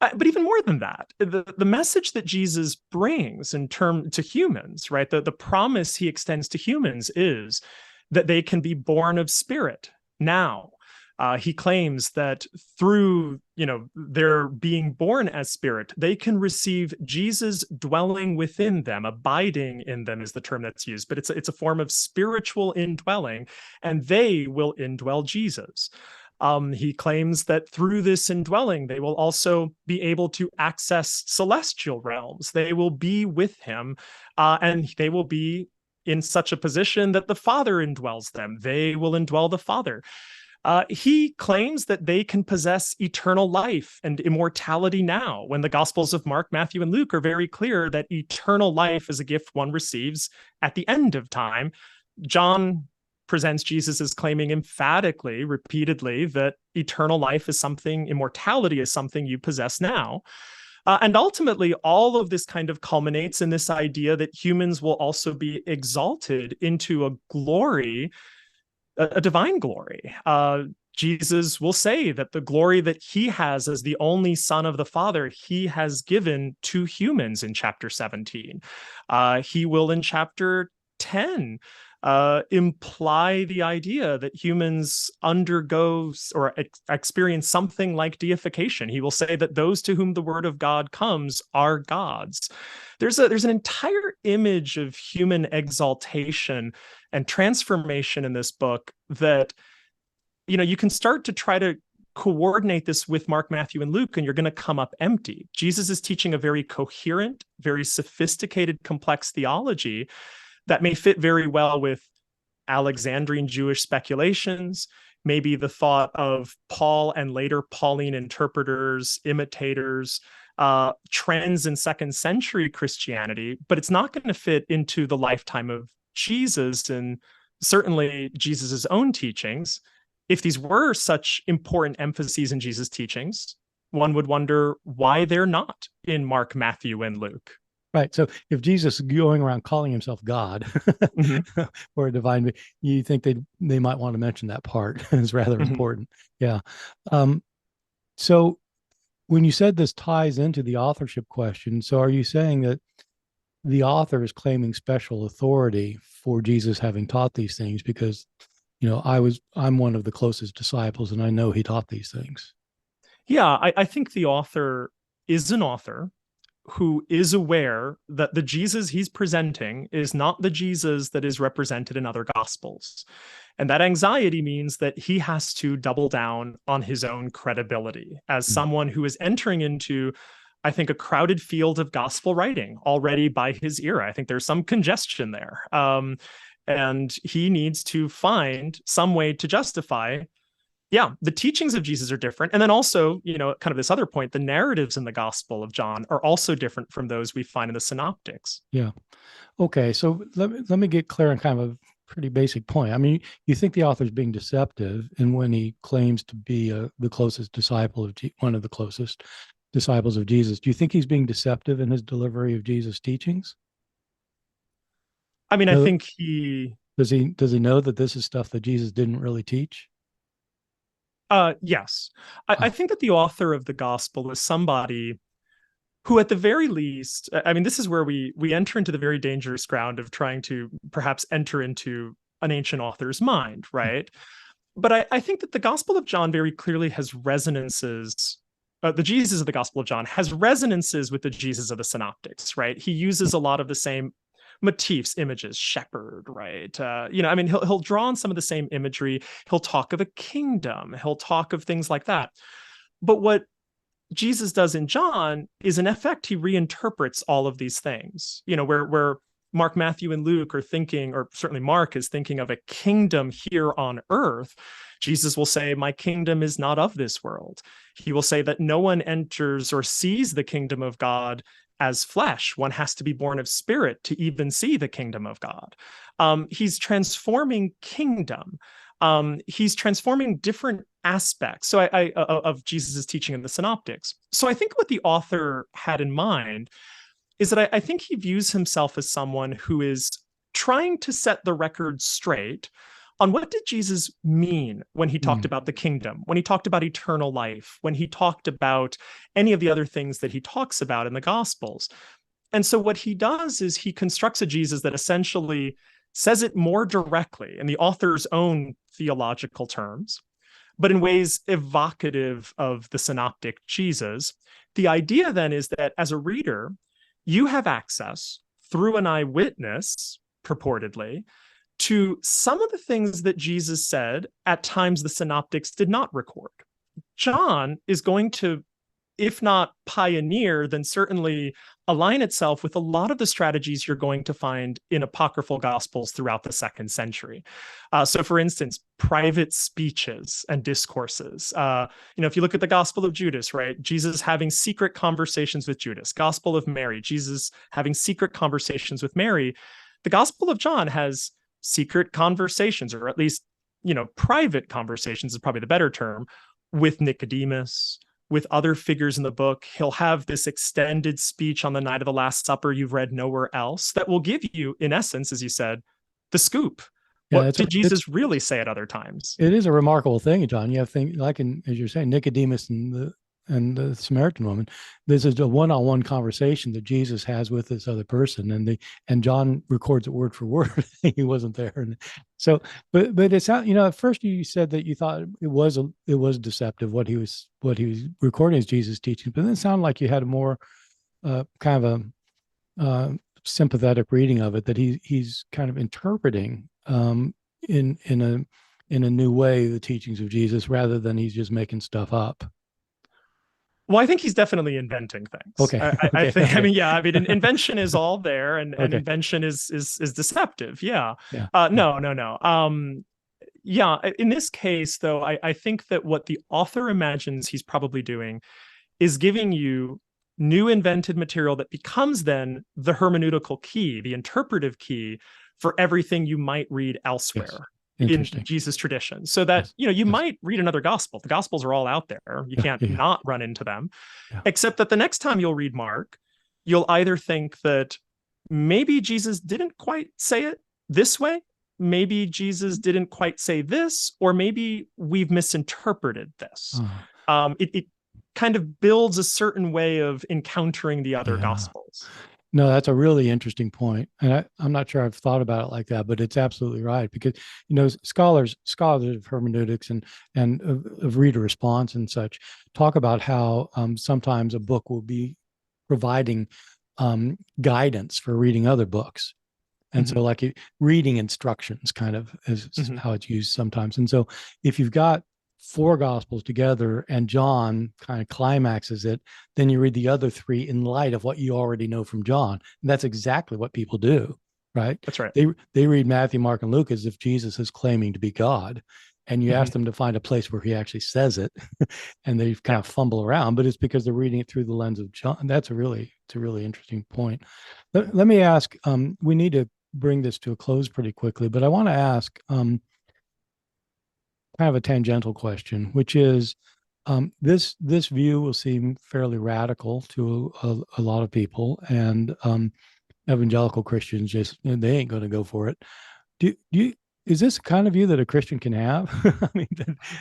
But even more than that, the message that Jesus brings to humans, right? The promise he extends to humans is that they can be born of spirit now. He claims that through, their being born as spirit, they can receive Jesus dwelling within them. Abiding in them is the term that's used, but it's a form of spiritual indwelling, and they will indwell Jesus. He claims that through this indwelling, they will also be able to access celestial realms. They will be with him, and they will be in such a position that the Father indwells them. They will indwell the Father. He claims that they can possess eternal life and immortality now, when the Gospels of Mark, Matthew, and Luke are very clear that eternal life is a gift one receives at the end of time. John presents Jesus as claiming emphatically, repeatedly, that eternal life is something, immortality is something you possess now. And ultimately, all of this kind of culminates in this idea that humans will also be exalted into a glory, a divine glory. Jesus will say that the glory that he has as the only Son of the Father, he has given to humans in chapter 17. He will in chapter 10 imply the idea that humans undergo or experience something like deification. He will say that those to whom the word of God comes are gods. There's an entire image of human exaltation and transformation in this book that, you can start to try to coordinate this with Mark, Matthew, and Luke, and you're going to come up empty. Jesus is teaching a very coherent, very sophisticated, complex theology that may fit very well with Alexandrian Jewish speculations, maybe the thought of Paul and later Pauline interpreters, imitators, trends in second century Christianity, but it's not going to fit into the lifetime of Jesus and certainly Jesus's own teachings. If these were such important emphases in Jesus' teachings, one would wonder why they're not in Mark, Matthew, and Luke.
Right. So if Jesus is going around calling himself God mm-hmm. or a divine, you think they might want to mention that part. It's rather mm-hmm. important. Yeah. So when you said this ties into the authorship question, so are you saying that the author is claiming special authority for Jesus having taught these things because, I'm one of the closest disciples and I know he taught these things?
Yeah, I think the author is an author who is aware that the Jesus he's presenting is not the Jesus that is represented in other gospels. And that anxiety means that he has to double down on his own credibility as someone who is entering into, I think, a crowded field of gospel writing already by his era. I think there's some congestion there. And he needs to find some way to justify the teachings of Jesus are different. And then also, kind of this other point, the narratives in the Gospel of John are also different from those we find in the synoptics.
Yeah. Okay. So let me get clear on kind of a pretty basic point. I mean, you think the author's being deceptive and when he claims to be the closest disciple of one of the closest disciples of Jesus, do you think he's being deceptive in his delivery of Jesus' teachings?
I mean, I think
does he know that this is stuff that Jesus didn't really teach?
Yes. I think that the author of the gospel is somebody who, at the very least, I mean, this is where we enter into the very dangerous ground of trying to perhaps enter into an ancient author's mind, right? But I think that the Gospel of John very clearly has resonances. The Jesus of the Gospel of John has resonances with the Jesus of the synoptics, right? He uses a lot of the same motifs, images, shepherd, right? I mean, he'll draw on some of the same imagery. He'll talk of a kingdom. He'll talk of things like that. But what Jesus does in John is, in effect, he reinterprets all of these things. Where Mark, Matthew, and Luke are thinking, or certainly Mark is thinking of a kingdom here on earth, Jesus will say, my kingdom is not of this world. He will say that no one enters or sees the kingdom of God as flesh. One has to be born of spirit to even see the kingdom of God. He's transforming kingdom. He's transforming different aspects of Jesus's teaching in the Synoptics. So I think what the author had in mind is that I think he views himself as someone who is trying to set the record straight on what did Jesus mean when he talked about the kingdom, when he talked about eternal life, when he talked about any of the other things that he talks about in the Gospels. And so what he does is he constructs a Jesus that essentially says it more directly in the author's own theological terms, but in ways evocative of the synoptic Jesus. The idea then is that as a reader, you have access through an eyewitness, purportedly, to some of the things that Jesus said at times the synoptics did not record. John is going to, if not pioneer, then certainly align itself with a lot of the strategies you're going to find in apocryphal gospels throughout the 2nd century. So for instance, private speeches and discourses. If you look at the Gospel of Judas, right? Jesus having secret conversations with Judas. Gospel of Mary, Jesus having secret conversations with Mary. The Gospel of John has secret conversations, or at least, private conversations is probably the better term, with Nicodemus, with other figures in the book. He'll have this extended speech on the night of the Last Supper you've read nowhere else that will give you, in essence, as you said, the scoop.
Yeah,
what did Jesus really say at other times?
It is a remarkable thing, John. You have things like, as you're saying, Nicodemus and the Samaritan woman. This is a one-on-one conversation that Jesus has with this other person, and John records it word for word. He wasn't there, and so, but it's not. At first you said that you thought it was deceptive what he was recording as Jesus' teaching, but then it sounded like you had a more kind of a sympathetic reading of it, that he's kind of interpreting in a new way the teachings of Jesus, rather than he's just making stuff up.
Well, I think he's definitely inventing things.
Okay.
I think. Okay. Invention is all there, and invention is deceptive. Yeah. No. Yeah. In this case, though, I think that what the author imagines he's probably doing is giving you new invented material that becomes then the hermeneutical key, the interpretive key for everything you might read elsewhere.
Yes.
In Jesus' tradition, so that you might read another gospel. The gospels are all out there. You can't not run into them, except that the next time you'll read Mark, you'll either think that maybe Jesus didn't quite say it this way, maybe Jesus didn't quite say this, or maybe we've misinterpreted this. It kind of builds a certain way of encountering the other gospels.
No, that's a really interesting point. And I'm not sure I've thought about it like that, but it's absolutely right. Because, scholars of hermeneutics and of reader response and such talk about how sometimes a book will be providing guidance for reading other books. And so like reading instructions kind of is how it's used sometimes. And so if you've got 4 gospels together and John kind of climaxes it, then you read the other 3 in light of what you already know from John. And that's exactly what people do, right?
That's right.
They read Matthew, Mark, and Luke as if Jesus is claiming to be God. And you ask them to find a place where he actually says it, and they kind of fumble around, but it's because they're reading it through the lens of John. It's a really interesting point. Let me ask, we need to bring this to a close pretty quickly, but I want to ask kind of a tangential question, which is this view will seem fairly radical to a lot of people, and evangelical Christians they ain't going to go for it. Is this the kind of view that a Christian can have? I mean,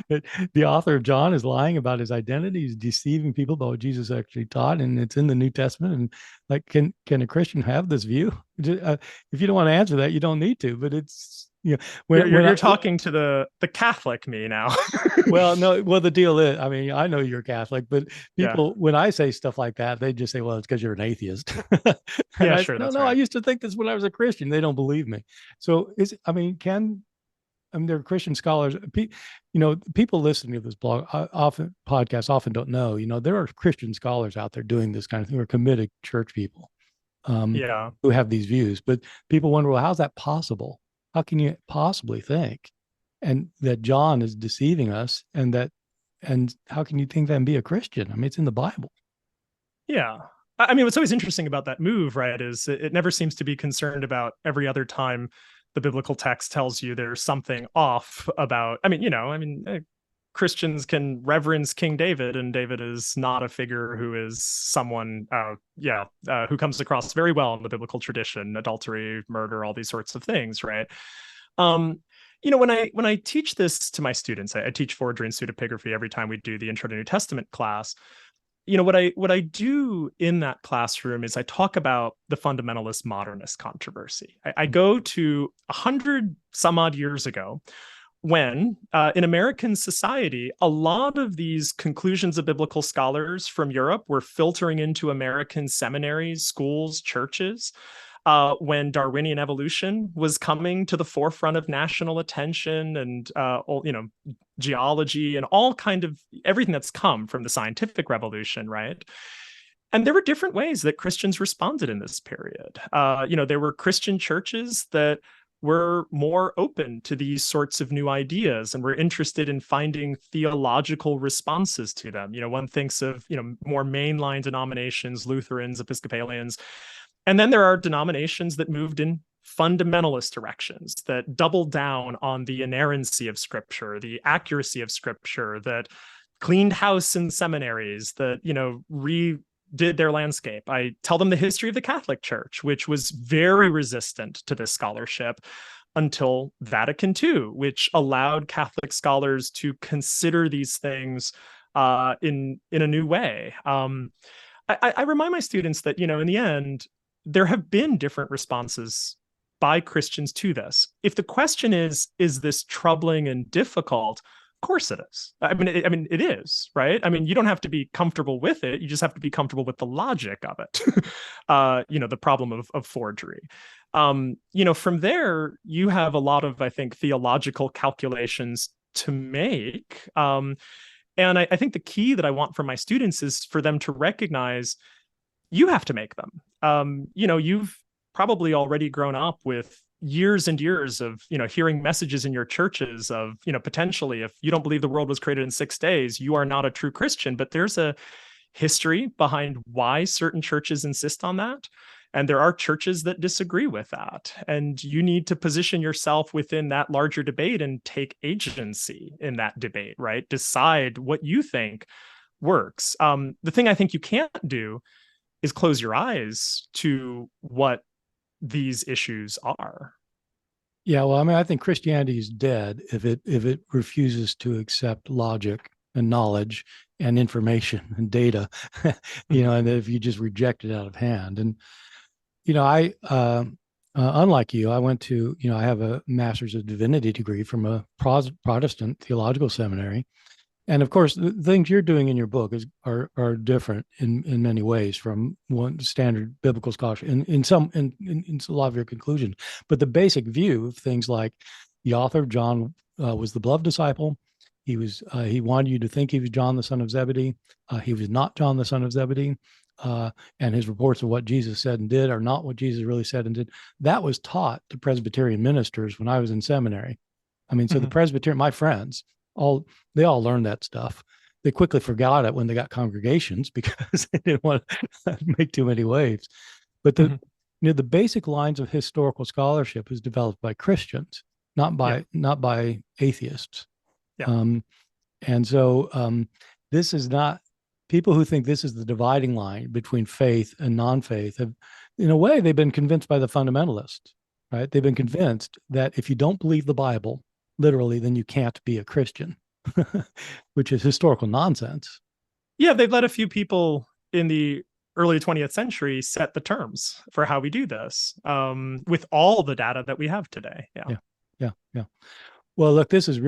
that the author of John is lying about his identity, he's deceiving people about what Jesus actually taught, and it's in the New Testament. And like, can a Christian have this view? If you don't want to answer that, you don't need to. But it's
you're talking to the Catholic me now.
Well, no. Well, the deal is, I know you're Catholic, but people, when I say stuff like that, they just say, "Well, it's because you're an atheist."
Sure.
No, I used to think this when I was a Christian. They don't believe me. So, can I mean, there are Christian scholars. People listening to this podcast often don't know. There are Christian scholars out there doing this kind of thing, who are committed church people,
Yeah.
who have these views. But people wonder, well, how's that possible? How can you possibly think, and that John is deceiving us, and how can you think that and be a Christian? I mean, it's in the Bible.
Yeah. I mean, what's always interesting about that move, right, is it never seems to be concerned about every other time the biblical text tells you there's something off about. Christians can reverence King David, and David is not a figure who is someone, who comes across very well in the biblical tradition: adultery, murder, all these sorts of things, right? When I teach this to my students, I teach forgery and pseudepigraphy every time we do the Intro to New Testament class. What I do in that classroom is I talk about the fundamentalist modernist controversy. I go to 100 some odd years ago, when in American society, a lot of these conclusions of biblical scholars from Europe were filtering into American seminaries, schools, churches. When Darwinian evolution was coming to the forefront of national attention, and geology and all kind of everything that's come from the scientific revolution, right? And there were different ways that Christians responded in this period. There were Christian churches that were more open to these sorts of new ideas and were interested in finding theological responses to them. One thinks of, more mainline denominations, Lutherans, Episcopalians. And then there are denominations that moved in fundamentalist directions, that doubled down on the inerrancy of Scripture, the accuracy of Scripture, that cleaned house in seminaries, that, redid their landscape. I tell them the history of the Catholic Church, which was very resistant to this scholarship until Vatican II, which allowed Catholic scholars to consider these things in a new way. I remind my students that, in the end, there have been different responses by Christians to this. If the question is this troubling and difficult? Of course it is. I mean, it is, right? I mean, you don't have to be comfortable with it. You just have to be comfortable with the logic of it. The problem of forgery. From there, you have a lot of, I think, theological calculations to make. And I think the key that I want from my students is for them to recognize you have to make them. You've probably already grown up with years and years of, hearing messages in your churches of, potentially, if you don't believe the world was created in 6 days, you are not a true Christian. But there's a history behind why certain churches insist on that. And there are churches that disagree with that. And you need to position yourself within that larger debate and take agency in that debate, right? Decide what you think works. The thing I think you can't do is close your eyes to what these issues are.
Yeah, well, I mean, I think Christianity is dead if it refuses to accept logic and knowledge and information and data, and if you just reject it out of hand. And I unlike you, I went to I have a master's of divinity degree from a Protestant theological seminary. And of course, the things you're doing in your book are different in many ways from one standard biblical scholarship in a lot of your conclusions. But the basic view of things like the author of John was the beloved disciple. He wanted you to think he was John, the son of Zebedee. He was not John, the son of Zebedee. And his reports of what Jesus said and did are not what Jesus really said and did. That was taught to Presbyterian ministers when I was in seminary. I mean, so the Presbyterian, my friends, they all learned that stuff. They quickly forgot it when they got congregations because they didn't want to make too many waves. But the basic lines of historical scholarship is developed by Christians, not by atheists. Yeah. And so this is not, people who think this is the dividing line between faith and non-faith have, in a way, they've been convinced by the fundamentalists, right? They've been convinced that if you don't believe the Bible literally, then you can't be a Christian, which is historical nonsense.
Yeah, they've let a few people in the early 20th century set the terms for how we do this with all the data that we have today.
Yeah. Well, look, it's a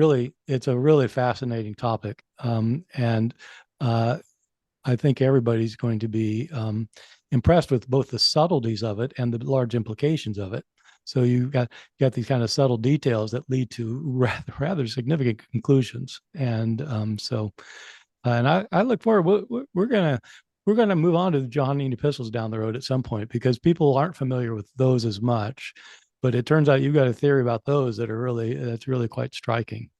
really fascinating topic. And I think everybody's going to be impressed with both the subtleties of it and the large implications of it. So you got these kind of subtle details that lead to rather significant conclusions. And and I look forward. We're gonna move on to the Johannine epistles down the road at some point, because people aren't familiar with those as much. But it turns out you've got a theory about those that's really quite striking.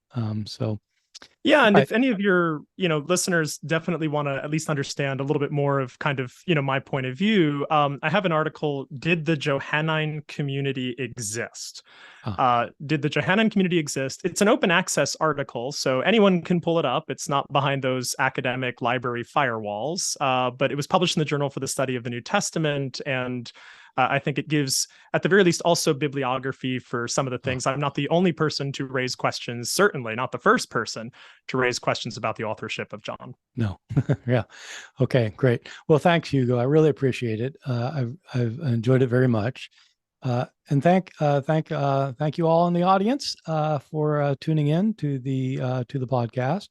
Yeah, and
right.
if any of your, listeners definitely want to at least understand a little bit more of kind of, my point of view, I have an article, Did the Johannine Community Exist? Did the Johannine Community Exist? It's an open access article, so anyone can pull it up. It's not behind those academic library firewalls, but it was published in the Journal for the Study of the New Testament, and I think it gives, at the very least, also bibliography for some of the things. I'm not the only person to raise questions, certainly not the first person to raise questions about the authorship of John.
No. Yeah. Okay, great. Well, thanks, Hugo. I really appreciate it. I've enjoyed it very much. And thank you all in the audience for tuning in to the podcast.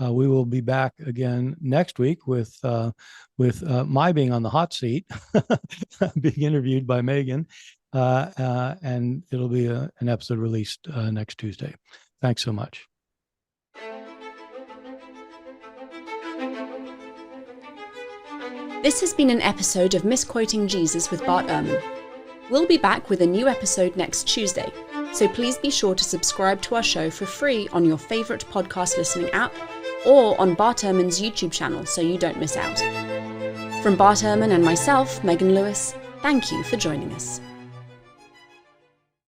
We will be back again next week with my being on the hot seat, being interviewed by Megan, and it'll be an episode released next Tuesday. Thanks so much.
This has been an episode of Misquoting Jesus with Bart Ehrman. We'll be back with a new episode next Tuesday, so please be sure to subscribe to our show for free on your favourite podcast listening app or on Bart Ehrman's YouTube channel so you don't miss out. From Bart Ehrman and myself, Megan Lewis, thank you for joining us.